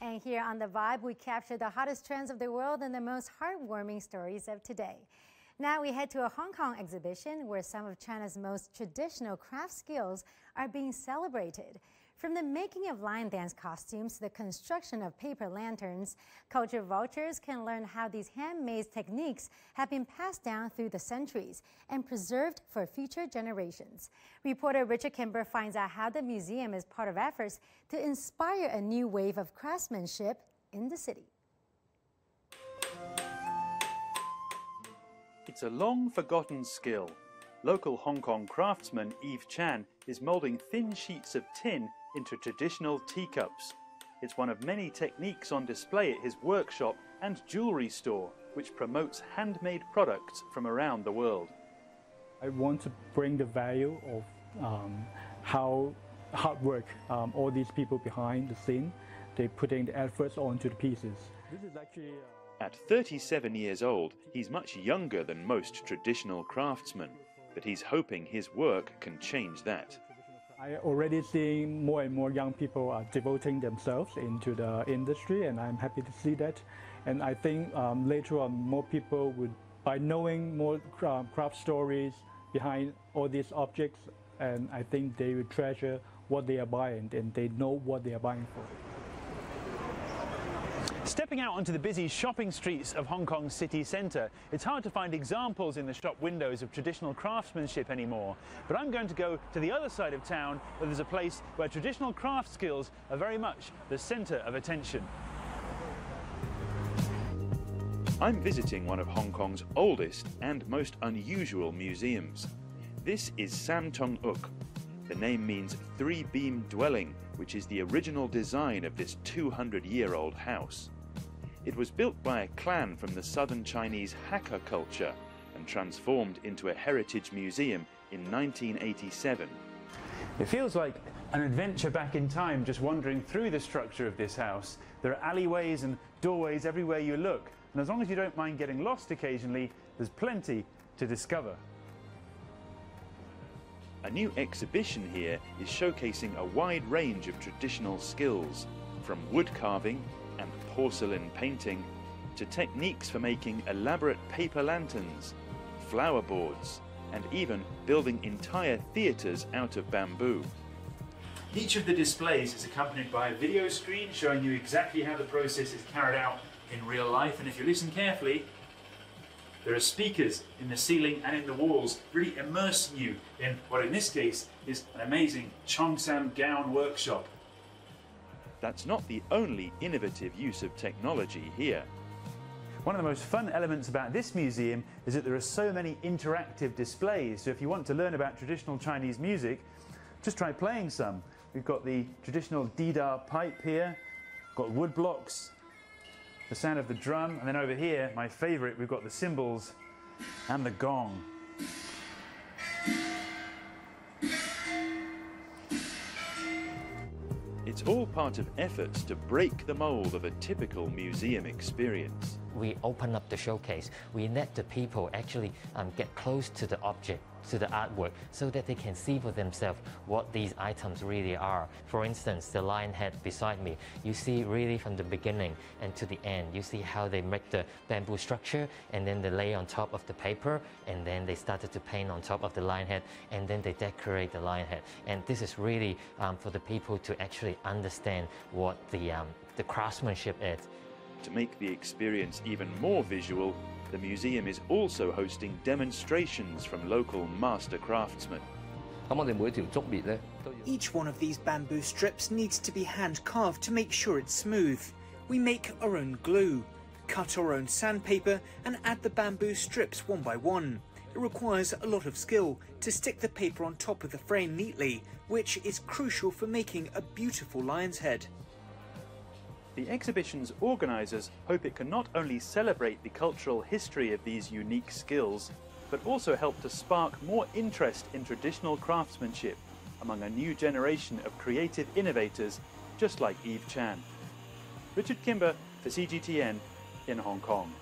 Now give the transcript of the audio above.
And here on The Vibe, we capture the hottest trends of the world and the most heartwarming stories of today. Now we head to a Hong Kong exhibition where some of China's most traditional craft skills are being celebrated. From the making of lion dance costumes to the construction of paper lanterns, culture vultures can learn how these handmade techniques have been passed down through the centuries and preserved for future generations. Reporter Richard Kimber finds out how the museum is part of efforts to inspire a new wave of craftsmanship in the city. It's a long-forgotten skill. Local Hong Kong craftsman Eve Chan is moulding thin sheets of tin into traditional teacups. It's one of many techniques on display at his workshop and jewellery store, which promotes handmade products from around the world. I want to bring the value of how hard work all these people behind the scene, they putting the efforts onto the pieces. This is actually At 37 years old, he's much younger than most traditional craftsmen, but he's hoping his work can change that. I already seeing more and more young people are devoting themselves into the industry, and I'm happy to see that. And I think later on, more people would, by knowing more craft stories behind all these objects, and I think they would treasure what they are buying, and they know what they are buying for. Stepping out onto the busy shopping streets of Hong Kong's city centre, it's hard to find examples in the shop windows of traditional craftsmanship anymore. But I'm going to go to the other side of town, where there's a place where traditional craft skills are very much the centre of attention. I'm visiting one of Hong Kong's oldest and most unusual museums. This is Sam Tung Uk. The name means three-beam dwelling, which is the original design of this 200-year-old house. It was built by a clan from the southern Chinese Hakka culture and transformed into a heritage museum in 1987. It feels like an adventure back in time just wandering through the structure of this house. There are alleyways and doorways everywhere you look, and as long as you don't mind getting lost occasionally, there's plenty to discover. A new exhibition here is showcasing a wide range of traditional skills, from wood carving and porcelain painting to techniques for making elaborate paper lanterns, flower boards, and even building entire theatres out of bamboo. Each of the displays is accompanied by a video screen showing you exactly how the process is carried out in real life, and if you listen carefully, there are speakers in the ceiling and in the walls, really immersing you in what in this case is an amazing Cheongsam gown workshop. That's not the only innovative use of technology here. One of the most fun elements about this museum is that there are so many interactive displays, so if you want to learn about traditional Chinese music, just try playing some. We've got the traditional dida pipe here, got wood blocks, the sound of the drum, and then over here, my favourite, we've got the cymbals and the gong. It's all part of efforts to break the mould of a typical museum experience. We open up the showcase. We let the people actually get close to the object, to the artwork, so that they can see for themselves what these items really are. For instance, the lion head beside me, you see really from the beginning and to the end, you see how they make the bamboo structure, and then they lay on top of the paper, and then they started to paint on top of the lion head, and then they decorate the lion head. And this is really for the people to actually understand what the craftsmanship is. To make the experience even more visual, the museum is also hosting demonstrations from local master craftsmen. Each one of these bamboo strips needs to be hand carved to make sure it's smooth. We make our own glue, cut our own sandpaper and add the bamboo strips one by one. It requires a lot of skill to stick the paper on top of the frame neatly, which is crucial for making a beautiful lion's head. The exhibition's organisers hope it can not only celebrate the cultural history of these unique skills, but also help to spark more interest in traditional craftsmanship among a new generation of creative innovators just like Eve Chan. Richard Kimber for CGTN in Hong Kong.